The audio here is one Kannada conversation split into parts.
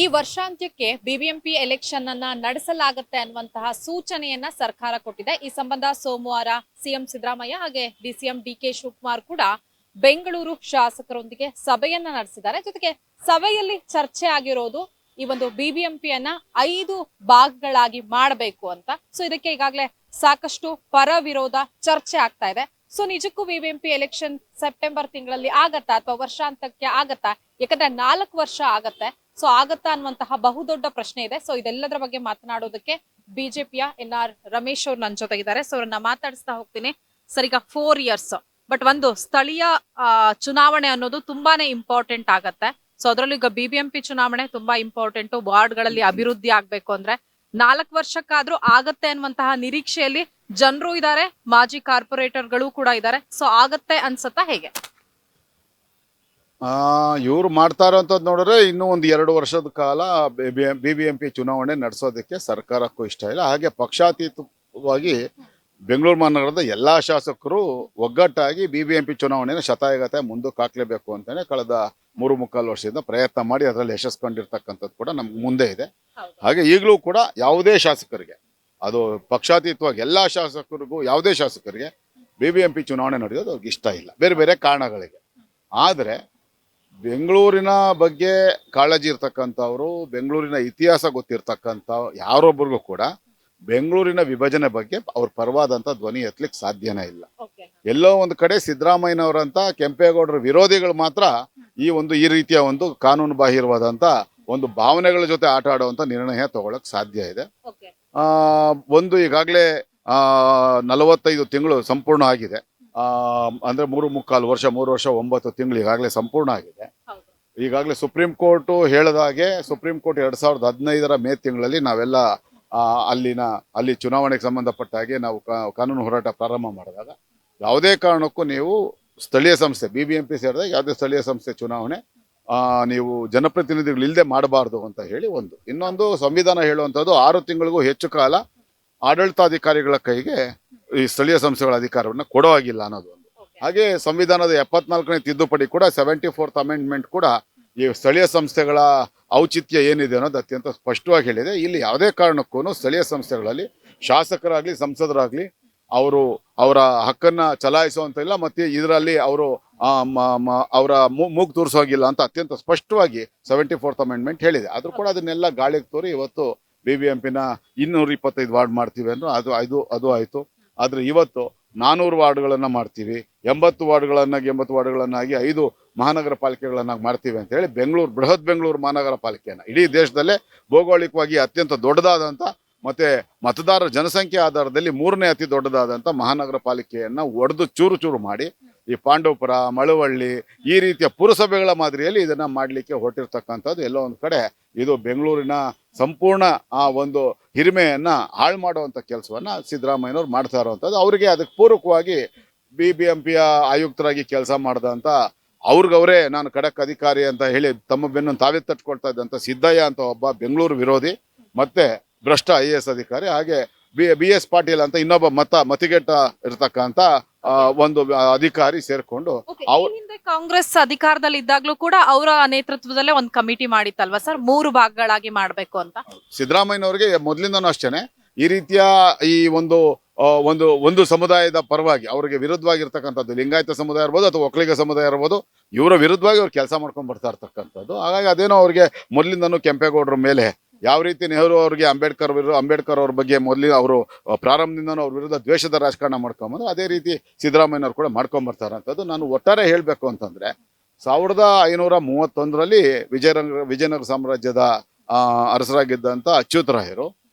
ಈ ವರ್ಷಾಂತ್ಯಕ್ಕೆ ಬಿಬಿಎಂಪಿ ಎಲೆಕ್ಷನ್ ಅನ್ನ ನಡೆಸಲಾಗುತ್ತೆ ಅನ್ನುವಂತಹ ಸೂಚನೆಯನ್ನ ಸರ್ಕಾರ ಕೊಟ್ಟಿದೆ. ಈ ಸಂಬಂಧ ಸೋಮವಾರ ಸಿಎಂ ಸಿದ್ದರಾಮಯ್ಯ ಹಾಗೆ ಡಿಸಿಎಂ ಡಿಕೆ ಶಿವಕುಮಾರ್ ಕೂಡ ಬೆಂಗಳೂರು ಶಾಸಕರೊಂದಿಗೆ ಸಭೆಯನ್ನ ನಡೆಸಿದ್ದಾರೆ. ಜೊತೆಗೆ ಸಭೆಯಲ್ಲಿ ಚರ್ಚೆ ಆಗಿರೋದು ಈ ಒಂದು ಬಿಬಿಎಂಪಿಯನ್ನ 5 ಭಾಗಗಳಾಗಿ ಮಾಡಬೇಕು ಅಂತ. ಸೊ ಇದಕ್ಕೆ ಈಗಾಗಲೇ ಸಾಕಷ್ಟು ಪರ ವಿರೋಧ ಚರ್ಚೆ ಆಗ್ತಾ ಇದೆ. ಸೊ ನಿಜಕ್ಕೂ ಬಿಬಿಎಂಪಿ ಎಲೆಕ್ಷನ್ ಸೆಪ್ಟೆಂಬರ್ ತಿಂಗಳಲ್ಲಿ ಆಗತ್ತಾ ಅಥವಾ ವರ್ಷಾಂತಕ್ಕೆ ಆಗತ್ತಾ? ಯಾಕಂದ್ರೆ 4 ವರ್ಷ ಆಗತ್ತೆ. ಸೊ ಆಗತ್ತಾ ಅನ್ನುವಂತಹ ಬಹುದೊಡ್ಡ ಪ್ರಶ್ನೆ ಇದೆ. ಸೊ ಇದೆಲ್ಲದರ ಬಗ್ಗೆ ಮಾತನಾಡೋದಕ್ಕೆ ಬಿಜೆಪಿಯ NR ರಮೇಶ್ ಅವರು ನನ್ನ ಜೊತೆಗಿದ್ದಾರೆ. ಸೊ ಅವ್ರನ್ನ ಮಾತಾಡಿಸ್ತಾ ಹೋಗ್ತೀನಿ. ಸರ್, ಈಗ 4 ಇಯರ್ಸ್ ಬಟ್ ಒಂದು ಸ್ಥಳೀಯ ಚುನಾವಣೆ ಅನ್ನೋದು ತುಂಬಾನೇ ಇಂಪಾರ್ಟೆಂಟ್ ಆಗತ್ತೆ. ಸೊ ಅದರಲ್ಲೂ ಈಗ ಬಿಬಿಎಂಪಿ ಚುನಾವಣೆ ತುಂಬಾ ಇಂಪಾರ್ಟೆಂಟ್. ವಾರ್ಡ್ಗಳಲ್ಲಿ ಅಭಿವೃದ್ಧಿ ಆಗ್ಬೇಕು ಅಂದ್ರೆ 4 ವರ್ಷಕ್ಕಾದ್ರೂ ಆಗತ್ತೆ ಅನ್ನುವಂತಹ ನಿರೀಕ್ಷೆಯಲ್ಲಿ ಜನರು ಇದ್ದಾರೆ, ಮಾಜಿ ಕಾರ್ಪೊರೇಟರ್ಗಳು ಕೂಡ ಇದ್ದಾರೆ. ಸೊ ಆಗತ್ತೆ ಅನ್ಸತ್ತಾ ಹೇಗೆ? ಇವ್ರು ಮಾಡ್ತಾ ಇರೋಂಥದ್ದು ನೋಡಿದ್ರೆ ಇನ್ನೂ ಒಂದು 2 ವರ್ಷದ ಕಾಲ ಬಿಬಿಎಂಪಿ ಚುನಾವಣೆ ನಡೆಸೋದಕ್ಕೆ ಸರ್ಕಾರಕ್ಕೂ ಇಷ್ಟ ಇಲ್ಲ. ಹಾಗೆ ಪಕ್ಷಾತೀತವಾಗಿ ಬೆಂಗಳೂರು ಮಹಾನಗರದ ಎಲ್ಲಾ ಶಾಸಕರು ಒಗ್ಗಟ್ಟಾಗಿ ಬಿಬಿಎಂಪಿ ಚುನಾವಣೆನ ಶತಾಯಗತಾಯ ಮುಂದಕ್ಕೆ ಹಾಕ್ಲೇಬೇಕು ಅಂತಾನೆ ಕಳೆದ 3.25 ವರ್ಷದಿಂದ ಪ್ರಯತ್ನ ಮಾಡಿ ಅದರಲ್ಲಿ ಯಶಸ್ಸು ಕಂಡಿರ್ತಕ್ಕಂಥದ್ದು ಕೂಡ ನಮ್ಗೆ ಮುಂದೆ ಇದೆ. ಹಾಗೆ ಈಗಲೂ ಕೂಡ ಯಾವುದೇ ಶಾಸಕರಿಗೆ, ಅದು ಪಕ್ಷಾತೀತವಾಗಿ ಎಲ್ಲಾ ಶಾಸಕರಿಗೂ, ಯಾವುದೇ ಶಾಸಕರಿಗೆ ಬಿಬಿಎಂಪಿ ಚುನಾವಣೆ ನಡೆಯೋದು ಅವ್ರಿಗೆ ಇಷ್ಟ ಇಲ್ಲ, ಬೇರೆ ಬೇರೆ ಕಾರಣಗಳಿಗೆ. ಆದರೆ ಬೆಂಗಳೂರಿನ ಬಗ್ಗೆ ಕಾಳಜಿ ಇರ್ತಕ್ಕಂಥವ್ರು, ಬೆಂಗಳೂರಿನ ಇತಿಹಾಸ ಗೊತ್ತಿರ್ತಕ್ಕಂಥ ಯಾರೊಬ್ಬರಿಗೂ ಕೂಡ ಬೆಂಗಳೂರಿನ ವಿಭಜನೆ ಬಗ್ಗೆ ಅವ್ರ ಪರವಾದಂಥ ಧ್ವನಿ ಎತ್ತಲಿಕ್ಕೆ ಸಾಧ್ಯನೇ ಇಲ್ಲ. ಎಲ್ಲೋ ಒಂದು ಕಡೆ ಸಿದ್ದರಾಮಯ್ಯನವರಂತ ಕೆಂಪೇಗೌಡರ ವಿರೋಧಿಗಳು ಮಾತ್ರ ಈ ರೀತಿಯ ಒಂದು ಕಾನೂನು ಬಾಹಿರವಾದಂಥ ಒಂದು ಭಾವನೆಗಳ ಜೊತೆ ಆಟ ಆಡುವಂಥ ನಿರ್ಣಯ ತಗೊಳಕ್ ಸಾಧ್ಯ ಇದೆ. ಒಂದು ಈಗಾಗಲೇ 45 ತಿಂಗಳು ಸಂಪೂರ್ಣ ಆಗಿದೆ. ಅಂದ್ರೆ 3.25 ವರ್ಷ, 3 ವರ್ಷ 9 ತಿಂಗಳು ಈಗಾಗಲೇ ಸಂಪೂರ್ಣ ಆಗಿದೆ. ಈಗಾಗಲೇ ಸುಪ್ರೀಂ ಕೋರ್ಟ್ ಹೇಳಿದಾಗೆ ಸುಪ್ರೀಂ ಕೋರ್ಟ್ 2015 ಮೇ ತಿಂಗಳಲ್ಲಿ ನಾವೆಲ್ಲ ಅಲ್ಲಿ ಚುನಾವಣೆಗೆ ಸಂಬಂಧಪಟ್ಟ ಹಾಗೆ ನಾವು ಕಾನೂನು ಹೋರಾಟ ಪ್ರಾರಂಭ ಮಾಡಿದಾಗ ಯಾವುದೇ ಕಾರಣಕ್ಕೂ ನೀವು ಸ್ಥಳೀಯ ಸಂಸ್ಥೆ ಬಿಬಿಎಂಪಿ ಸೇರಿದಾಗ ಯಾವುದೇ ಸ್ಥಳೀಯ ಸಂಸ್ಥೆ ಚುನಾವಣೆ ನೀವು ಜನಪ್ರತಿನಿಧಿಗಳು ಇಲ್ಲದೆ ಮಾಡಬಾರ್ದು ಅಂತ ಹೇಳಿ ಒಂದು. ಇನ್ನೊಂದು, ಸಂವಿಧಾನ ಹೇಳುವಂಥದ್ದು 6 ತಿಂಗಳಿಗೂ ಹೆಚ್ಚು ಕಾಲ ಆಡಳಿತಾಧಿಕಾರಿಗಳ ಕೈಗೆ ಈ ಸ್ಥಳೀಯ ಸಂಸ್ಥೆಗಳ ಅಧಿಕಾರವನ್ನು ಕೊಡೋ ಆಗಿಲ್ಲ ಅನ್ನೋದು ಒಂದು. ಹಾಗೆ ಸಂವಿಧಾನದ 74ನೇ ತಿದ್ದುಪಡಿ ಕೂಡ 74th ಅಮೆಂಡ್ಮೆಂಟ್ ಕೂಡ ಈ ಸ್ಥಳೀಯ ಸಂಸ್ಥೆಗಳ ಔಚಿತ್ಯ ಏನಿದೆ ಅನ್ನೋದು ಅತ್ಯಂತ ಸ್ಪಷ್ಟವಾಗಿ ಹೇಳಿದೆ. ಇಲ್ಲಿ ಯಾವುದೇ ಕಾರಣಕ್ಕೂ ಸ್ಥಳೀಯ ಸಂಸ್ಥೆಗಳಲ್ಲಿ ಶಾಸಕರಾಗ್ಲಿ ಸಂಸದರಾಗ್ಲಿ ಅವರ ಹಕ್ಕನ್ನ ಚಲಾಯಿಸುವಂತ ಇಲ್ಲ, ಮತ್ತೆ ಇದರಲ್ಲಿ ಅವರ ಮೂಗು ತೂರಿಸೋಗಿಲ್ಲ ಅಂತ ಅತ್ಯಂತ ಸ್ಪಷ್ಟವಾಗಿ 74th ಅಮೆಂಡ್ಮೆಂಟ್ ಹೇಳಿದೆ. ಆದ್ರೂ ಕೂಡ ಅದನ್ನೆಲ್ಲ ಗಾಳಿಗೆ ತೋರಿ ಇವತ್ತು ಬಿಬಿಎಂಪಿನ 225 ವಾರ್ಡ್ ಮಾಡ್ತೀವಿ ಅಂದ್ರೆ ಅದು ಆಯ್ತು. ಆದ್ರೆ ಇವತ್ತು 400 ವಾರ್ಡ್ಗಳನ್ನ ಮಾಡ್ತೀವಿ, 80 ವಾರ್ಡ್ಗಳನ್ನಾಗಿ 5 ಮಹಾನಗರ ಪಾಲಿಕೆಗಳನ್ನಾಗಿ ಮಾಡ್ತೀವಿ ಅಂತ ಹೇಳಿ ಬೃಹತ್ ಬೆಂಗಳೂರು ಮಹಾನಗರ ಪಾಲಿಕೆಯನ್ನ ಇಡೀ ದೇಶದಲ್ಲೇ ಭೌಗೋಳಿಕವಾಗಿ ಅತ್ಯಂತ ದೊಡ್ಡದಾದಂತ ಮತ್ತೆ ಮತದಾರರ ಜನಸಂಖ್ಯೆ ಆಧಾರದಲ್ಲಿ 3ನೇ ಅತಿ ದೊಡ್ಡದಾದಂತ ಮಹಾನಗರ ಪಾಲಿಕೆಯನ್ನ ಒಡೆದು ಚೂರು ಮಾಡಿ ಈ ಪಾಂಡವಪುರ, ಮಳವಳ್ಳಿ ಈ ರೀತಿಯ ಪುರಸಭೆಗಳ ಮಾದರಿಯಲ್ಲಿ ಇದನ್ನ ಮಾಡ್ಲಿಕ್ಕೆ ಹೊರಟಿರ್ತಕ್ಕಂಥದ್ದು. ಎಲ್ಲೋ ಒಂದು ಕಡೆ ಇದು ಬೆಂಗಳೂರಿನ ಸಂಪೂರ್ಣ ಒಂದು ಹಿರಿಮೆಯನ್ನ ಹಾಳು ಮಾಡುವಂತ ಕೆಲಸವನ್ನ ಸಿದ್ದರಾಮಯ್ಯನವ್ರು ಮಾಡ್ತಾ ಇರುವಂತದ್ದು. ಅವರಿಗೆ ಅದಕ್ಕೆ ಪೂರಕವಾಗಿ ಬಿಬಿಎಂಪಿಯ ಆಯುಕ್ತರಾಗಿ ಕೆಲಸ ಮಾಡಿದಂತ ಅವ್ರಿಗವರೇ ನಾನು ಖಡಕ್ ಅಧಿಕಾರಿ ಅಂತ ಹೇಳಿ ತಮ್ಮ ಬೆನ್ನನ್ನು ತಾವೇ ತಟ್ಕೊಳ್ತಾ ಇದ್ದಂತ ಸಿದ್ದಯ್ಯ ಅಂತ ಒಬ್ಬ ಬೆಂಗಳೂರು ವಿರೋಧಿ ಮತ್ತೆ ಭ್ರಷ್ಟ IAS ಅಧಿಕಾರಿ, ಹಾಗೆ BS ಪಾಟೀಲ್ ಅಂತ ಇನ್ನೊಬ್ಬ ಮತಿಗೆಟ್ಟ ಇರ್ತಕ್ಕಂತ ಒಂದು ಅಧಿಕಾರಿ ಸೇರ್ಕೊಂಡು ಕಾಂಗ್ರೆಸ್ ಅಧಿಕಾರದಲ್ಲಿ ಇದ್ದಾಗ್ಲೂ ಕೂಡ ಅವರ ನೇತೃತ್ವದಲ್ಲೇ ಒಂದು ಕಮಿಟಿ ಮಾಡಿತ್ತಲ್ವಾ ಸರ್, 3 ಭಾಗಗಳಾಗಿ ಮಾಡ್ಬೇಕು ಅಂತ? ಸಿದ್ದರಾಮಯ್ಯನವರಿಗೆ ಮೊದಲಿಂದನೂ ಅಷ್ಟೇನೆ ಈ ರೀತಿಯ ಈ ಒಂದು ಸಮುದಾಯದ ಪರವಾಗಿ ಅವರಿಗೆ ವಿರುದ್ಧವಾಗಿರ್ತಕ್ಕಂಥದ್ದು, ಲಿಂಗಾಯತ ಸಮುದಾಯ ಇರ್ಬೋದು ಅಥವಾ ಒಕ್ಕಲಿಗ ಸಮುದಾಯ ಇರ್ಬೋದು, ಇವರ ವಿರುದ್ಧವಾಗಿ ಅವ್ರು ಕೆಲಸ ಮಾಡ್ಕೊಂಡು ಬರ್ತಾ ಇರ್ತಕ್ಕಂಥದ್ದು. ಹಾಗಾಗಿ ಅದೇನೋ ಅವ್ರಿಗೆ ಮೊದಲಿಂದನೂ ಕೆಂಪೇಗೌಡರ ಮೇಲೆ ಯಾವ ರೀತಿ ನೆಹರು ಅವ್ರಿಗೆ ಅಂಬೇಡ್ಕರ್ ಅವ್ರ ಬಗ್ಗೆ ಮೊದಲಿನ ಅವರು ಪ್ರಾರಂಭದಿಂದನೂ ಅವ್ರ ವಿರುದ್ಧ ದ್ವೇಷದ ರಾಜಕಾರಣ ಮಾಡ್ಕೊಂಬಂದ್ರು, ಅದೇ ರೀತಿ ಸಿದ್ದರಾಮಯ್ಯನವ್ರು ಕೂಡ ಮಾಡ್ಕೊಂಬರ್ತಾರಂಥದ್ದು. ನಾನು ಒಟ್ಟಾರೆ ಹೇಳಬೇಕು ಅಂತಂದ್ರೆ 1531ರಲ್ಲಿ ವಿಜಯನಗರ ಸಾಮ್ರಾಜ್ಯದ ಅರಸರಾಗಿದ್ದಂಥ ಅಚ್ಯುತರಾಯರು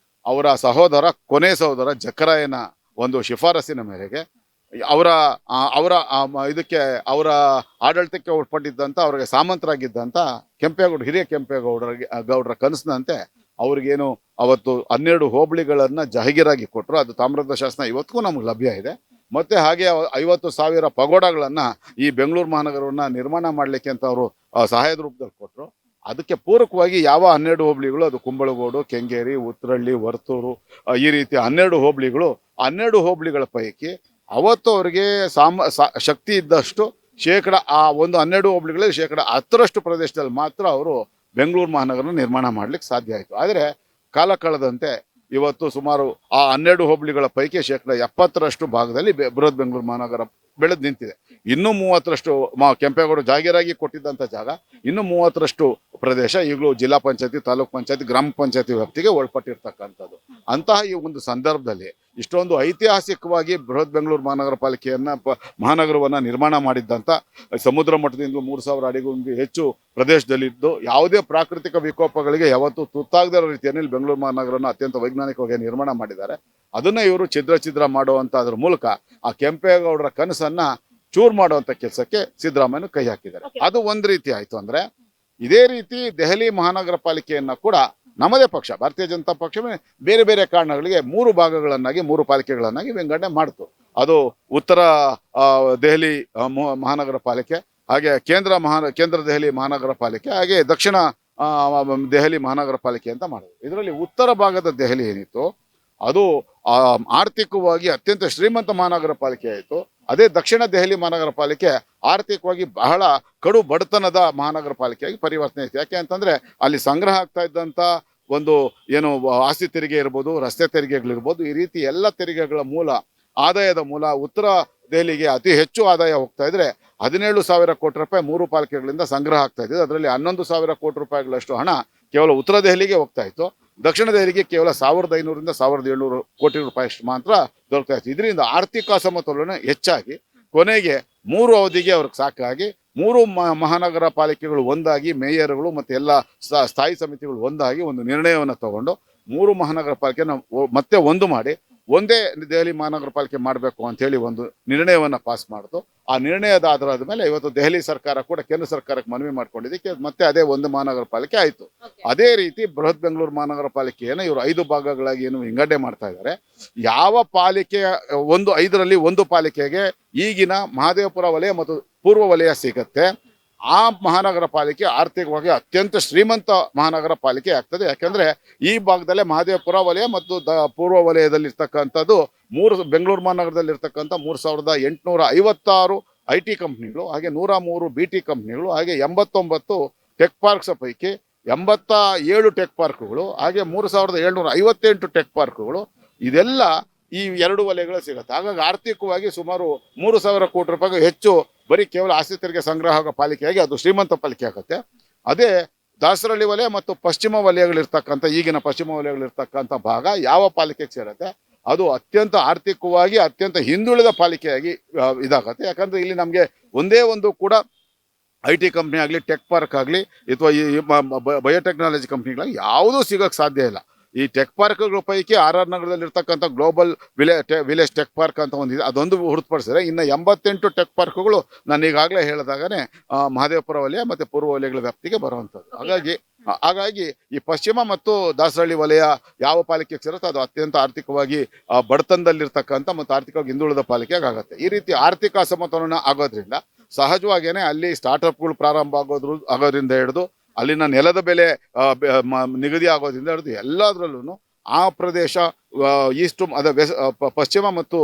ಅವರ ಕೊನೆ ಸಹೋದರ ಜಕ್ಕರಾಯನ ಒಂದು ಶಿಫಾರಸಿನ ಮೇರೆಗೆ ಅವರ ಆಡಳಿತಕ್ಕೆ ಒಳಪಟ್ಟಿದ್ದಂಥ ಅವ್ರಿಗೆ ಸಾಮಂತರಾಗಿದ್ದಂಥ ಹಿರಿಯ ಕೆಂಪೇಗೌಡರ ಕನಸಿನಂತೆ ಅವ್ರಿಗೇನು ಅವತ್ತು 12 ಹೋಬಳಿಗಳನ್ನ ಜಹಗೀರಾಗಿ ಕೊಟ್ಟರು. ಅದು ತಾಮ್ರದ ಶಾಸನ ಇವತ್ತಿಗೂ ನಮ್ಗೆ ಲಭ್ಯ ಇದೆ. ಮತ್ತೆ ಹಾಗೆ 50,000 ಪಗೋಡಗಳನ್ನ ಈ ಬೆಂಗಳೂರು ಮಹಾನಗರವನ್ನ ನಿರ್ಮಾಣ ಮಾಡ್ಲಿಕ್ಕೆ ಅಂತ ಅವರು ಸಹಾಯದ ರೂಪದಲ್ಲಿ ಕೊಟ್ಟರು. ಅದಕ್ಕೆ ಪೂರಕವಾಗಿ ಯಾವ 12 ಹೋಬಳಿಗಳು, ಅದು ಕುಂಬಳಗೋಡು, ಕೆಂಗೇರಿ, ಉತ್ತರಹಳ್ಳಿ, ವರ್ತೂರು, ಈ ರೀತಿಯ 12 ಹೋಬಳಿಗಳು, 12 ಹೋಬಳಿಗಳ ಪೈಕಿ ಅವತ್ತು ಅವರಿಗೆ ಶಕ್ತಿ ಇದ್ದಷ್ಟು ಶೇಕಡ ಆ ಒಂದು 12 ಹೋಬಳಿಗಳಲ್ಲಿ 10% ಪ್ರದೇಶದಲ್ಲಿ ಮಾತ್ರ ಅವರು ಬೆಂಗಳೂರು ಮಹಾನಗರ ನಿರ್ಮಾಣ ಮಾಡ್ಲಿಕ್ಕೆ ಸಾಧ್ಯ ಆಯಿತು. ಆದರೆ ಕಾಲ ಕಳೆದಂತೆ ಇವತ್ತು ಸುಮಾರು ಆ 12 ಹೋಬಳಿಗಳ ಪೈಕಿ 70% ಭಾಗದಲ್ಲಿ ಬೃಹತ್ ಬೆಂಗಳೂರು ಮಹಾನಗರ ಬೆಳೆದು ನಿಂತಿದೆ. ಇನ್ನೂ 30ರಷ್ಟು ಕೆಂಪೇಗೌಡ ಜಾಗೀರಾಗಿ ಕೊಟ್ಟಿದ್ದಂಥ ಜಾಗ ಇನ್ನೂ 30ರಷ್ಟು ಪ್ರದೇಶ ಈಗಲೂ ಜಿಲ್ಲಾ ಪಂಚಾಯತಿ, ತಾಲೂಕ್ ಪಂಚಾಯತಿ, ಗ್ರಾಮ ಪಂಚಾಯತಿ ವ್ಯಾಪ್ತಿಗೆ ಒಳಪಟ್ಟಿರ್ತಕ್ಕಂಥದ್ದು. ಅಂತಹ ಈ ಒಂದು ಸಂದರ್ಭದಲ್ಲಿ ಇಷ್ಟೊಂದು ಐತಿಹಾಸಿಕವಾಗಿ ಬೃಹತ್ ಬೆಂಗಳೂರು ಮಹಾನಗರ ಪಾಲಿಕೆಯನ್ನ ಮಹಾನಗರವನ್ನ ನಿರ್ಮಾಣ ಮಾಡಿದ್ದಂಥ ಸಮುದ್ರ ಮಟ್ಟದಿಂದ 3000 ಅಡಿಗೂ ಹೆಚ್ಚು ಪ್ರದೇಶದಲ್ಲಿದ್ದು ಯಾವುದೇ ಪ್ರಾಕೃತಿಕ ವಿಕೋಪಗಳಿಗೆ ಯಾವತ್ತೂ ತುತ್ತಾಗದ ರೀತಿಯಲ್ಲಿ ಬೆಂಗಳೂರು ಮಹಾನಗರನ ಅತ್ಯಂತ ವೈಜ್ಞಾನಿಕವಾಗಿ ನಿರ್ಮಾಣ ಮಾಡಿದ್ದಾರೆ. ಅದನ್ನ ಇವರು ಛಿದ್ರ ಮಾಡುವಂತದ್ರ ಮೂಲಕ ಆ ಕೆಂಪೇಗೌಡರ ಕನಸನ್ನ ಚೂರ್ ಮಾಡುವಂತ ಕೆಲಸಕ್ಕೆ ಸಿದ್ದರಾಮಯ್ಯ ಕೈ ಹಾಕಿದ್ದಾರೆ. ಅದು ಒಂದ್ ರೀತಿ ಆಯ್ತು. ಅಂದ್ರೆ ಇದೇ ರೀತಿ ದೆಹಲಿ ಮಹಾನಗರ ಪಾಲಿಕೆಯನ್ನ ಕೂಡ ನಮ್ಮದೇ ಪಕ್ಷ ಭಾರತೀಯ ಜನತಾ ಪಕ್ಷವೇ ಬೇರೆ ಬೇರೆ ಕಾರಣಗಳಿಗೆ 3 ಭಾಗಗಳನ್ನಾಗಿ 3 ಪಾಲಿಕೆಗಳನ್ನಾಗಿ ವಿಂಗಡಣೆ ಮಾಡಿತು. ಅದು ಉತ್ತರ ದೆಹಲಿ ಮಹಾನಗರ ಪಾಲಿಕೆ, ಹಾಗೆ ಕೇಂದ್ರ ದೆಹಲಿ ಮಹಾನಗರ ಪಾಲಿಕೆ, ಹಾಗೆ ದಕ್ಷಿಣ ದೆಹಲಿ ಮಹಾನಗರ ಪಾಲಿಕೆ ಅಂತ ಮಾಡಿದ್ರು. ಇದರಲ್ಲಿ ಉತ್ತರ ಭಾಗದ ದೆಹಲಿ ಏನಿತ್ತು ಅದು ಆರ್ಥಿಕವಾಗಿ ಅತ್ಯಂತ ಶ್ರೀಮಂತ ಮಹಾನಗರ ಪಾಲಿಕೆ ಆಯಿತು. ಅದೇ ದಕ್ಷಿಣ ದೆಹಲಿ ಮಹಾನಗರ ಪಾಲಿಕೆ ಆರ್ಥಿಕವಾಗಿ ಬಹಳ ಕಡು ಬಡತನದ ಮಹಾನಗರ ಪಾಲಿಕೆಯಾಗಿ ಪರಿವರ್ತನೆ ಆಯಿತು. ಯಾಕೆ ಅಂತಂದ್ರೆ ಅಲ್ಲಿ ಸಂಗ್ರಹ ಆಗ್ತಾ ಇದ್ದಂಥ ಒಂದು ಏನು ಆಸ್ತಿ ತೆರಿಗೆ ಇರ್ಬೋದು, ರಸ್ತೆ ತೆರಿಗೆಗಳಿರ್ಬೋದು, ಈ ರೀತಿ ಎಲ್ಲ ತೆರಿಗೆಗಳ ಆದಾಯದ ಮೂಲ ಉತ್ತರ ದೆಹಲಿಗೆ ಅತಿ ಹೆಚ್ಚು ಆದಾಯ ಹೋಗ್ತಾ ಇದ್ರೆ 17,000 ಕೋಟಿ ರೂಪಾಯಿ 3 ಪಾಲಿಕೆಗಳಿಂದ ಸಂಗ್ರಹ ಆಗ್ತಾ ಇದೆ. ಅದರಲ್ಲಿ 11,000 ಕೋಟಿ ರೂಪಾಯಿಗಳಷ್ಟು ಹಣ ಕೇವಲ ಉತ್ತರ ದೆಹಲಿಗೆ ಹೋಗ್ತಾ ಇತ್ತು. ದಕ್ಷಿಣ ದೆಹಲಿಗೆ ಕೇವಲ 1,500ರಿಂದ 1,700 ಕೋಟಿ ರೂಪಾಯಿ ಮಾತ್ರ ದೊರಕ್ತಾ ಇತ್ತು. ಇದರಿಂದ ಆರ್ಥಿಕ ಅಸಮತೋಲನ ಹೆಚ್ಚಾಗಿ ಕೊನೆಗೆ 3 ಅವಧಿಗೆ ಅವ್ರಿಗೆ ಸಾಕಾಗಿ 3 ಮಹಾನಗರ ಪಾಲಿಕೆಗಳು ಒಂದಾಗಿ ಮೇಯರ್ಗಳು ಮತ್ತೆ ಎಲ್ಲ ಸ್ಥಾಯಿ ಸಮಿತಿಗಳು ಒಂದಾಗಿ ಒಂದು ನಿರ್ಣಯವನ್ನು ತಗೊಂಡು 3 ಮಹಾನಗರ ಪಾಲಿಕೆನ ಮತ್ತೆ ಒಂದು ಮಾಡಿ ಒಂದೇ ದೆಹಲಿ ಮಹಾನಗರ ಪಾಲಿಕೆ ಮಾಡಬೇಕು ಅಂತ ಹೇಳಿ ಒಂದು ನಿರ್ಣಯವನ್ನ ಪಾಸ್ ಮಾಡಿತು. ಆ ನಿರ್ಣಯದ ಆಧಾರದ ಮೇಲೆ ಇವತ್ತು ದೆಹಲಿ ಸರ್ಕಾರ ಕೂಡ ಕೇಂದ್ರ ಸರ್ಕಾರಕ್ಕೆ ಮನವಿ ಮಾಡ್ಕೊಂಡಿದ್ದಕ್ಕೆ ಮತ್ತೆ ಅದೇ ಒಂದು ಮಹಾನಗರ ಪಾಲಿಕೆ ಆಯಿತು. ಅದೇ ರೀತಿ ಬೃಹತ್ ಬೆಂಗಳೂರು ಮಹಾನಗರ ಪಾಲಿಕೆಯನ್ನು ಇವರು 5 ಭಾಗಗಳಾಗಿ ಏನು ವಿಂಗಡಣೆ ಮಾಡ್ತಾ ಇದ್ದಾರೆ. ಯಾವ ಪಾಲಿಕೆ 5ರಲ್ಲಿ ಒಂದು ಪಾಲಿಕೆಗೆ ಈಗಿನ ಮಹದೇವಪುರ ವಲಯ ಮತ್ತು ಪೂರ್ವ ವಲಯ ಸಿಗತ್ತೆ. ಆ ಮಹಾನಗರ ಪಾಲಿಕೆ ಆರ್ಥಿಕವಾಗಿ ಅತ್ಯಂತ ಶ್ರೀಮಂತ ಮಹಾನಗರ ಪಾಲಿಕೆ ಆಗ್ತದೆ. ಯಾಕಂದ್ರೆ ಈ ಭಾಗದಲ್ಲೇ ಮಹದೇವಪುರ ವಲಯ ಮತ್ತು ಪೂರ್ವ ವಲಯದಲ್ಲಿ ಇರ್ತಕ್ಕಂಥದ್ದು ಬೆಂಗಳೂರು ಮಹಾನಗರದಲ್ಲಿ ಇರ್ತಕ್ಕಂಥ 3,856 IT ಕಂಪ್ನಿಗಳು, ಹಾಗೆ 103 BT ಕಂಪ್ನಿಗಳು, ಹಾಗೆ 89 ಟೆಕ್ ಪಾರ್ಕ್ಸ್ ಪೈಕಿ 87 ಟೆಕ್ ಪಾರ್ಕ್ಗಳು, ಹಾಗೆ 3,758 ಟೆಕ್ ಪಾರ್ಕ್ಗಳು, ಇದೆಲ್ಲ ಈ 2 ವಲಯಗಳು ಸಿಗುತ್ತೆ. ಹಾಗಾಗಿ ಆರ್ಥಿಕವಾಗಿ ಸುಮಾರು 3,000 ಕೋಟಿ ರೂಪಾಯಿಗೂ ಹೆಚ್ಚು ಬರೀ ಕೇವಲ ಆಸ್ತಿ ತೆರಿಗೆ ಸಂಗ್ರಹ ಆಗೋ ಪಾಲಿಕೆಯಾಗಿ ಅದು ಶ್ರೀಮಂತ ಪಾಲಿಕೆ ಆಗುತ್ತೆ. ಅದೇ ದಾಸರಳ್ಳಿ ವಲಯ ಮತ್ತು ಪಶ್ಚಿಮ ವಲಯಗಳಿರ್ತಕ್ಕಂಥ ಈಗಿನ ಪಶ್ಚಿಮ ವಲಯಗಳಿರ್ತಕ್ಕಂಥ ಭಾಗ ಯಾವ ಪಾಲಿಕೆಗೆ ಸೇರುತ್ತೆ ಅದು ಅತ್ಯಂತ ಆರ್ಥಿಕವಾಗಿ ಅತ್ಯಂತ ಹಿಂದುಳಿದ ಪಾಲಿಕೆಯಾಗಿ ಇದಾಗತ್ತೆ. ಯಾಕಂದ್ರೆ ಇಲ್ಲಿ ನಮಗೆ ಒಂದೇ ಒಂದು ಕೂಡ IT ಕಂಪ್ನಿ ಆಗಲಿ, ಟೆಕ್ ಪಾರ್ಕ್ ಆಗಲಿ, ಅಥವಾ ಈ ಬಯೋಟೆಕ್ನಾಲಜಿ ಕಂಪ್ನಿಗಳಾಗಿ ಯಾವುದೂ ಸಿಗೋಕ್ಕೆ ಸಾಧ್ಯ ಇಲ್ಲ. ಈ ಟೆಕ್ ಪಾರ್ಕ್ಗಳ ಪೈಕಿ RR ನಗರದಲ್ಲಿ ಇರ್ತಕ್ಕಂಥ ಗ್ಲೋಬಲ್ ವಿಲೇಜ್ ಟೆಕ್ ಪಾರ್ಕ್ ಅಂತ ಒಂದಿದೆ, ಅದೊಂದು ಹೊರತುಪಡಿಸಿದ್ರೆ ಇನ್ನು 88 ಟೆಕ್ ಪಾರ್ಕ್ಗಳು ನಾನು ಈಗಾಗಲೇ ಹೇಳಿದಾಗನೇ ಮಹದೇವಪುರ ವಲಯ ಮತ್ತು ಪೂರ್ವ ವಲಯಗಳ ವ್ಯಾಪ್ತಿಗೆ ಬರುವಂಥದ್ದು. ಹಾಗಾಗಿ ಈ ಪಶ್ಚಿಮ ಮತ್ತು ದಾಸರಳ್ಳಿ ವಲಯ ಯಾವ ಪಾಲಿಕೆಗೆ ಸೇರುತ್ತೋ ಅದು ಅತ್ಯಂತ ಆರ್ಥಿಕವಾಗಿ ಬಡತನದಲ್ಲಿರ್ತಕ್ಕಂಥ ಮತ್ತು ಆರ್ಥಿಕವಾಗಿ ಹಿಂದುಳಿದ ಪಾಲಿಕೆಗೆ ಆಗುತ್ತೆ. ಈ ರೀತಿ ಆರ್ಥಿಕ ಅಸಮತೋಲನ ಆಗೋದ್ರಿಂದ ಸಹಜವಾಗಿಯೇ ಅಲ್ಲಿ ಸ್ಟಾರ್ಟ್ಅಪ್ಗಳು ಪ್ರಾರಂಭ ಆಗೋದ್ರಿಂದ ಹಿಡಿದು ಅಲ್ಲಿನ ನೆಲದ ಬೆಲೆ ನಿಗದಿ ಆಗೋದ್ರಿಂದ ಹಿಡಿದು ಎಲ್ಲದರಲ್ಲೂ ಆ ಪ್ರದೇಶ ಪಶ್ಚಿಮ ಮತ್ತು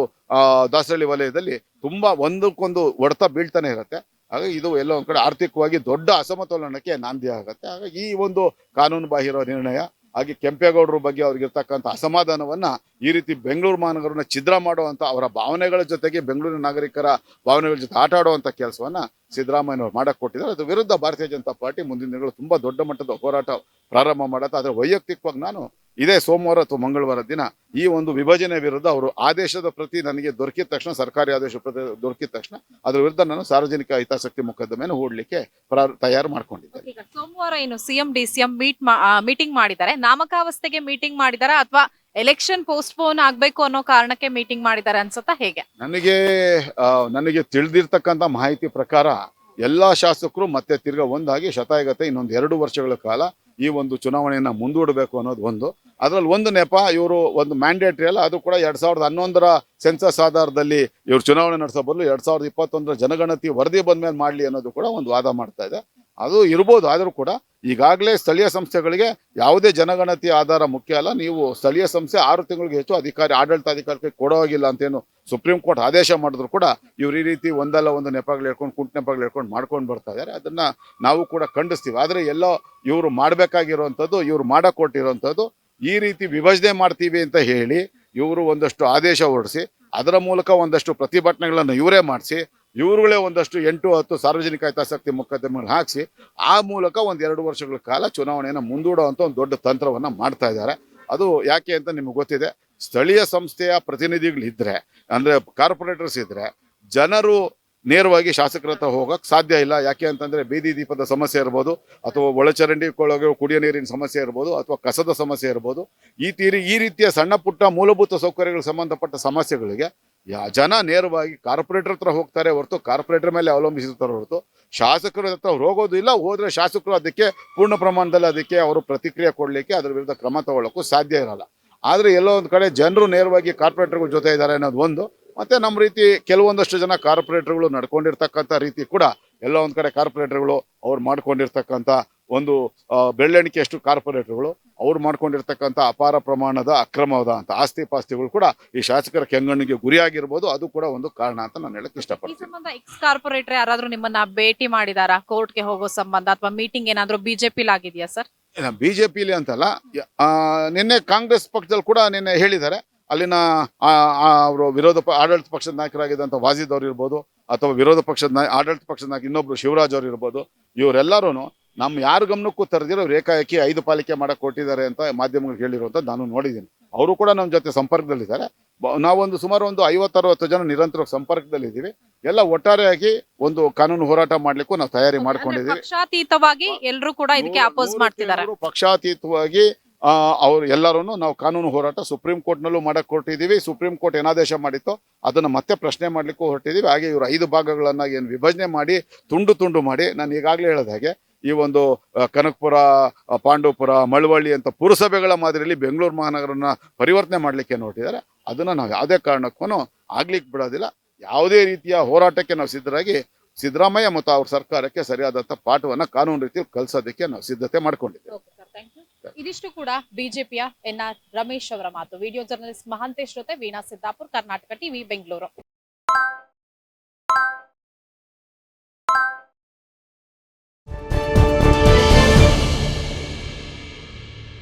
ದಾಸರಳ್ಳಿ ವಲಯದಲ್ಲಿ ತುಂಬಾ ಒಂದಕ್ಕೊಂದು ಹೊಡೆತ ಬೀಳ್ತಾನೆ ಇರುತ್ತೆ. ಹಾಗಾಗಿ ಇದು ಎಲ್ಲೋ ಒಂದ್ ಕಡೆ ಆರ್ಥಿಕವಾಗಿ ದೊಡ್ಡ ಅಸಮತೋಲನಕ್ಕೆ ನಾಂದಿ ಆಗುತ್ತೆ. ಹಾಗಾಗಿ ಈ ಒಂದು ಕಾನೂನು ಬಾಹಿರ ನಿರ್ಣಯ, ಹಾಗೆ ಕೆಂಪೇಗೌಡರ ಬಗ್ಗೆ ಅವ್ರಿಗಿರ್ತಕ್ಕಂಥ ಅಸಮಾಧಾನವನ್ನ ಈ ರೀತಿ ಬೆಂಗಳೂರು ಮಹಾನಗರನ ಛಿದ್ರ ಮಾಡುವಂತ ಅವರ ಭಾವನೆಗಳ ಜೊತೆಗೆ ಬೆಂಗಳೂರಿನ ನಾಗರಿಕರ ಭಾವನೆಗಳ ಜೊತೆ ಆಟ ಆಡುವಂತ ಕೆಲಸವನ್ನ ಸಿದ್ದರಾಮಯ್ಯನವರು ಮಾಡಕ್ ಕೊಟ್ಟಿದ್ದಾರೆ. ಅದ್ರ ವಿರುದ್ಧ ಭಾರತೀಯ ಜನತಾ ಪಾರ್ಟಿ ಮುಂದಿನ ದಿನಗಳು ತುಂಬಾ ದೊಡ್ಡ ಮಟ್ಟದ ಹೋರಾಟ ಪ್ರಾರಂಭ ಮಾಡತ್ತೆ. ಆದ್ರೆ ವೈಯಕ್ತಿಕವಾಗಿ ನಾನು ಇದೇ ಸೋಮವಾರ ಅಥವಾ ಮಂಗಳವಾರ ದಿನ ಈ ಒಂದು ವಿಭಜನೆ ವಿರುದ್ಧ ಅವರು ಆದೇಶದ ಪ್ರತಿ ನನಗೆ ದೊರಕಿದ ತಕ್ಷಣ, ಸರ್ಕಾರಿ ಆದೇಶ ಪ್ರತಿ ದೊರಕಿದ ತಕ್ಷಣ ಅದ್ರ ವಿರುದ್ಧ ನಾನು ಸಾರ್ವಜನಿಕ ಹಿತಾಸಕ್ತಿ ಮೊಕದ್ದಮೆಯನ್ನು ಹೂಡಲಿಕ್ಕೆ ತಯಾರು ಮಾಡ್ಕೊಂಡಿದ್ದೆ. ಸೋಮವಾರ ಏನು ಸಿಎಂ DCM ಮೀಟಿಂಗ್ ಮಾಡಿದ್ದಾರೆ, ನಾಮಕಾವಸ್ಥೆಗೆ ಮೀಟಿಂಗ್ ಮಾಡಿದಾರ ಅಥವಾ ಎಲೆಕ್ಷನ್ ಪೋಸ್ಟ್ಪೋನ್ ಆಗ್ಬೇಕು ಅನ್ನೋ ಕಾರಣಕ್ಕೆ ಮೀಟಿಂಗ್ ಮಾಡಿದ್ದಾರೆ ಅನ್ಸುತ್ತಾ, ಹೇಗೆ? ನನಗೆ ತಿಳಿದಿರ್ತಕ್ಕಂಥ ಮಾಹಿತಿ ಪ್ರಕಾರ ಎಲ್ಲಾ ಶಾಸಕರು ಮತ್ತೆ ತಿರ್ಗಾ ಒಂದಾಗಿ ಶತಾಯಗತೆ ಇನ್ನೊಂದು 2 ವರ್ಷಗಳ ಕಾಲ ಈ ಒಂದು ಚುನಾವಣೆಯನ್ನ ಮುಂದೂಡಬೇಕು ಅನ್ನೋದು ಒಂದು. ಅದ್ರಲ್ಲಿ ಒಂದು ನೆಪ, ಇವರು ಒಂದು ಮ್ಯಾಂಡೇಟ್ರಿ ಅಲ್ಲ, ಅದು ಕೂಡ 2011ರ ಸೆನ್ಸಸ್ ಆಧಾರದಲ್ಲಿ ಇವರು ಚುನಾವಣೆ ನಡೆಸೋ ಬದಲು 2021ರ ಜನಗಣತಿ ವರದಿ ಬಂದ್ಮೇಲೆ ಮಾಡ್ಲಿ ಅನ್ನೋದು ಕೂಡ ಒಂದು ವಾದ ಮಾಡ್ತಾ ಇದೆ. ಅದು ಇರ್ಬೋದು. ಆದ್ರೂ ಕೂಡ ಈಗಾಗಲೇ ಸ್ಥಳೀಯ ಸಂಸ್ಥೆಗಳಿಗೆ ಯಾವುದೇ ಜನಗಣತಿ ಆಧಾರ ಮುಖ್ಯ ಅಲ್ಲ, ನೀವು ಸ್ಥಳೀಯ ಸಂಸ್ಥೆ 6 ತಿಂಗಳಿಗೆ ಹೆಚ್ಚು ಆಡಳಿತಾಧಿಕಾರಕ್ಕೆ ಕೊಡೋಗಿಲ್ಲ ಅಂತೇನು ಸುಪ್ರೀಂ ಕೋರ್ಟ್ ಆದೇಶ ಮಾಡಿದ್ರು ಕೂಡ ಇವ್ರು ಈ ರೀತಿ ಒಂದಲ್ಲ ಒಂದು ನೆಪಗಳು ಹೇಳ್ಕೊಂಡು ಕುಂಟು ನೆಪಗಳು ಹೇಳ್ಕೊಂಡು ಮಾಡ್ಕೊಂಡು ಬರ್ತಾ ಇದ್ದಾರೆ. ಅದನ್ನ ನಾವು ಕೂಡ ಖಂಡಿಸ್ತೀವಿ. ಆದರೆ ಎಲ್ಲೋ ಇವರು ಮಾಡಬೇಕಾಗಿರುವಂಥದ್ದು, ಇವ್ರು ಮಾಡಕ್ ಕೊಟ್ಟಿರುವಂಥದ್ದು ಈ ರೀತಿ ವಿಭಜನೆ ಮಾಡ್ತೀವಿ ಅಂತ ಹೇಳಿ ಇವರು ಒಂದಷ್ಟು ಆದೇಶ ಹೊರಡಿಸಿ ಅದರ ಮೂಲಕ ಒಂದಷ್ಟು ಪ್ರತಿಭಟನೆಗಳನ್ನು ಇವರೇ ಮಾಡಿಸಿ ಇವ್ರುಗಳೇ ಒಂದಷ್ಟು 8-10 ಸಾರ್ವಜನಿಕ ಹಿತಾಸಕ್ತಿ ಮೊಕದ್ದಮೆಗಳು ಹಾಕಿಸಿ ಆ ಮೂಲಕ 1-2 ವರ್ಷಗಳ ಕಾಲ ಚುನಾವಣೆಯನ್ನು ಮುಂದೂಡುವಂಥ ಒಂದು ದೊಡ್ಡ ತಂತ್ರವನ್ನ ಮಾಡ್ತಾ ಇದ್ದಾರೆ. ಅದು ಯಾಕೆ ಅಂತ ನಿಮ್ಗೆ ಗೊತ್ತಿದೆ. ಸ್ಥಳೀಯ ಸಂಸ್ಥೆಯ ಪ್ರತಿನಿಧಿಗಳಿದ್ರೆ ಅಂದ್ರೆ ಕಾರ್ಪೊರೇಟರ್ಸ್ ಇದ್ರೆ ಜನರು ನೇರವಾಗಿ ಶಾಸಕರ ಹತ್ರ ಹೋಗಕ್ಕೆ ಸಾಧ್ಯ ಇಲ್ಲ. ಯಾಕೆ ಅಂತಂದ್ರೆ ಬೀದಿ ದೀಪದ ಸಮಸ್ಯೆ ಇರ್ಬೋದು, ಅಥವಾ ಒಳಚರಂಡಿ ಕುಡಿಯೋ ನೀರಿನ ಸಮಸ್ಯೆ ಇರ್ಬೋದು, ಅಥವಾ ಕಸದ ಸಮಸ್ಯೆ ಇರ್ಬೋದು. ಈ ರೀತಿಯ ಸಣ್ಣ ಪುಟ್ಟ ಮೂಲಭೂತ ಸೌಕರ್ಯಗಳಿಗೆ ಸಂಬಂಧಪಟ್ಟ ಸಮಸ್ಯೆಗಳಿಗೆ ಜನ ನೇರವಾಗಿ ಕಾರ್ಪೊರೇಟರ್ ಹತ್ರ ಹೋಗ್ತಾರೆ ಹೊರತು ಕಾರ್ಪೊರೇಟರ್ ಮೇಲೆ ಅವಲಂಬಿಸಿರ್ತಾರೆ ಹೊರತು ಶಾಸಕರ ಹತ್ರ ಹೋಗೋದು ಇಲ್ಲ. ಹೋದ್ರೆ ಶಾಸಕರು ಅದಕ್ಕೆ ಪೂರ್ಣ ಪ್ರಮಾಣದಲ್ಲಿ ಅದಕ್ಕೆ ಅವರು ಪ್ರತಿಕ್ರಿಯೆ ಕೊಡಲಿಕ್ಕೆ ಅದರ ವಿರುದ್ಧ ಕ್ರಮ ತಗೊಳ್ಳೋಕ್ಕೂ ಸಾಧ್ಯ ಇರಲ್ಲ. ಆದರೆ ಎಲ್ಲೋ ಒಂದು ಕಡೆ ಜನರು ನೇರವಾಗಿ ಕಾರ್ಪೊರೇಟರ್ಗಳ ಜೊತೆ ಇದ್ದಾರೆ ಅನ್ನೋದು ಒಂದು. ಮತ್ತೆ ನಮ್ಮ ರೀತಿ ಕೆಲವೊಂದಷ್ಟು ಜನ ಕಾರ್ಪೊರೇಟರ್ಗಳು ನಡ್ಕೊಂಡಿರ್ತಕ್ಕಂಥ ರೀತಿ ಕೂಡ ಎಲ್ಲ ಒಂದು ಕಡೆ ಕಾರ್ಪೊರೇಟರ್ಗಳು ಅವ್ರು ಮಾಡ್ಕೊಂಡಿರ್ತಕ್ಕಂಥ ಒಂದು ಬೆರಳೆಣಿಕೆಯಷ್ಟು ಕಾರ್ಪೊರೇಟರ್ಗಳು ಅವ್ರು ಮಾಡ್ಕೊಂಡಿರ್ತಕ್ಕಂಥ ಅಪಾರ ಪ್ರಮಾಣದ ಅಕ್ರಮವಾದ ಅಂತ ಆಸ್ತಿ ಪಾಸ್ತಿಗಳು ಕೂಡ ಈ ಶಾಸಕರ ಕೆಂಗಣ್ಣಿಗೆ ಗುರಿಯಾಗಿರ್ಬೋದು. ಅದು ಕೂಡ ಒಂದು ಕಾರಣ ಅಂತ ನಾನು ಹೇಳಕ್ ಈ ಇಷ್ಟಪಡ್ತೀನಿ. ಸಂಬಂಧ ಎಕ್ಸ್ ಕಾರ್ಪೊರೇಟರ್ ಯಾರಾದ್ರೂ ನಿಮ್ಮನ್ನ ಭೇಟಿ ಮಾಡಿದಾರಾ ಕೋರ್ಟ್ಗೆ ಹೋಗೋ ಸಂಬಂಧ, ಅಥವಾ ಮೀಟಿಂಗ್ ಏನಾದ್ರೂ ಬಿಜೆಪಿಲಿ ಆಗಿದೆಯಾ ಸರ್? ಬಿಜೆಪಿಲಿ ಅಂತಲ್ಲ, ನಿನ್ನೆ ಕಾಂಗ್ರೆಸ್ ಪಕ್ಷದಲ್ಲಿ ಕೂಡ ನಿನ್ನೆ ಹೇಳಿದ್ದಾರೆ. ಅಲ್ಲಿನ ಅವರು ಆಡಳಿತ ಪಕ್ಷದ ನಾಯಕರಾಗಿದ್ದಂಥ ವಾಜಿದ್ ಅವ್ರು ಇರ್ಬೋದು, ಅಥವಾ ವಿರೋಧ ಪಕ್ಷದ ಆಡಳಿತ ಪಕ್ಷದ ನಾಯಕ ಇನ್ನೊಬ್ರು ಶಿವರಾಜ್ ಅವ್ರು ಇರ್ಬೋದು. ಇವರೆಲ್ಲರೂ ನಮ್ಮ ಯಾರ ಗಮನಕ್ಕೂ ತರದಿರೋ ಏಕಾಏಕಿ 5 ಪಾಲಿಕೆ ಮಾಡಕ್ ಕೊಟ್ಟಿದ್ದಾರೆ ಅಂತ ಮಾಧ್ಯಮಗಳಿಗೆ ಹೇಳಿರುವಂತ ನಾನು ನೋಡಿದ್ದೀನಿ. ಅವರು ಕೂಡ ನಮ್ಮ ಜೊತೆ ಸಂಪರ್ಕದಲ್ಲಿದ್ದಾರೆ. ನಾವೊಂದು ಸುಮಾರು 50-60 ಜನ ನಿರಂತರ ಸಂಪರ್ಕದಲ್ಲಿದ್ದೀವಿ. ಎಲ್ಲ ಒಟ್ಟಾರೆಯಾಗಿ ಒಂದು ಕಾನೂನು ಹೋರಾಟ ಮಾಡ್ಲಿಕ್ಕೂ ನಾವು ತಯಾರಿ ಮಾಡ್ಕೊಂಡಿದ್ದೀವಿ. ಪಕ್ಷಾತೀತವಾಗಿ ಎಲ್ಲರೂ ಕೂಡ ಇದಕ್ಕೆ ಅಪೋಸ್ ಮಾಡ್ತಿದ್ದಾರೆ. ಪಕ್ಷಾತೀತವಾಗಿ ಅವ್ರು ಎಲ್ಲರೂ ನಾವು ಕಾನೂನು ಹೋರಾಟ ಸುಪ್ರೀಂ ಕೋರ್ಟ್ನಲ್ಲೂ ಮಾಡಕ್ ಹೊರಟಿದ್ದೀವಿ. ಸುಪ್ರೀಂ ಕೋರ್ಟ್ ಏನಾದೇಶ ಮಾಡಿತ್ತೋ ಅದನ್ನ ಮತ್ತೆ ಪ್ರಶ್ನೆ ಮಾಡ್ಲಿಕ್ಕೂ ಹೊರಟಿದ್ದೀವಿ. ಹಾಗೆ ಇವರು 5 ಭಾಗಗಳನ್ನಾಗಿ ಏನು ವಿಭಜನೆ ಮಾಡಿ ತುಂಡು ಮಾಡಿ, ನಾನು ಈಗಾಗಲೇ ಹೇಳಿದ ಹಾಗೆ ಈ ಒಂದು ಕನಕಪುರ, ಪಾಂಡವಪುರ, ಮಳವಳ್ಳಿ ಅಂತ ಪುರಸಭೆಗಳ ಮಾದರಿಯಲ್ಲಿ ಬೆಂಗಳೂರು ಮಹಾನಗರನ ಪರಿವರ್ತನೆ ಮಾಡ್ಲಿಕ್ಕೆ ಹೊರಟಿದ್ದಾರೆ. ಅದನ್ನ ನಾವು ಯಾವುದೇ ಕಾರಣಕ್ಕೂ ಆಗ್ಲಿಕ್ಕೆ ಬಿಡೋದಿಲ್ಲ. ಯಾವುದೇ ರೀತಿಯ ಹೋರಾಟಕ್ಕೆ ನಾವು ಸಿದ್ಧರಾಗಿ ಸಿದ್ದರಾಮಯ್ಯ ಮತ್ತು ಅವ್ರ ಸರ್ಕಾರಕ್ಕೆ ಸರಿಯಾದಂತ ಪಾಠವನ್ನ ಕಾನೂನು ರೀತಿ ಕಲಿಸೋದಕ್ಕೆ ನಾವು ಸಿದ್ಧತೆ ಮಾಡ್ಕೊಂಡಿದ್ದೇವೆ. ಇದಿಷ್ಟು ಕೂಡ ಬಿಜೆಪಿಯ NR ರಮೇಶ್ ಅವರ ಮಾತು. ವಿಡಿಯೋ ಜರ್ನಲಿಸ್ಟ್ ಮಹಾಂತೇಶ್ ಜೊತೆ ವೀಣಾ ಸಿದ್ದಾಪುರ್, ಕರ್ನಾಟಕ ಟಿವಿ, ಬೆಂಗಳೂರು.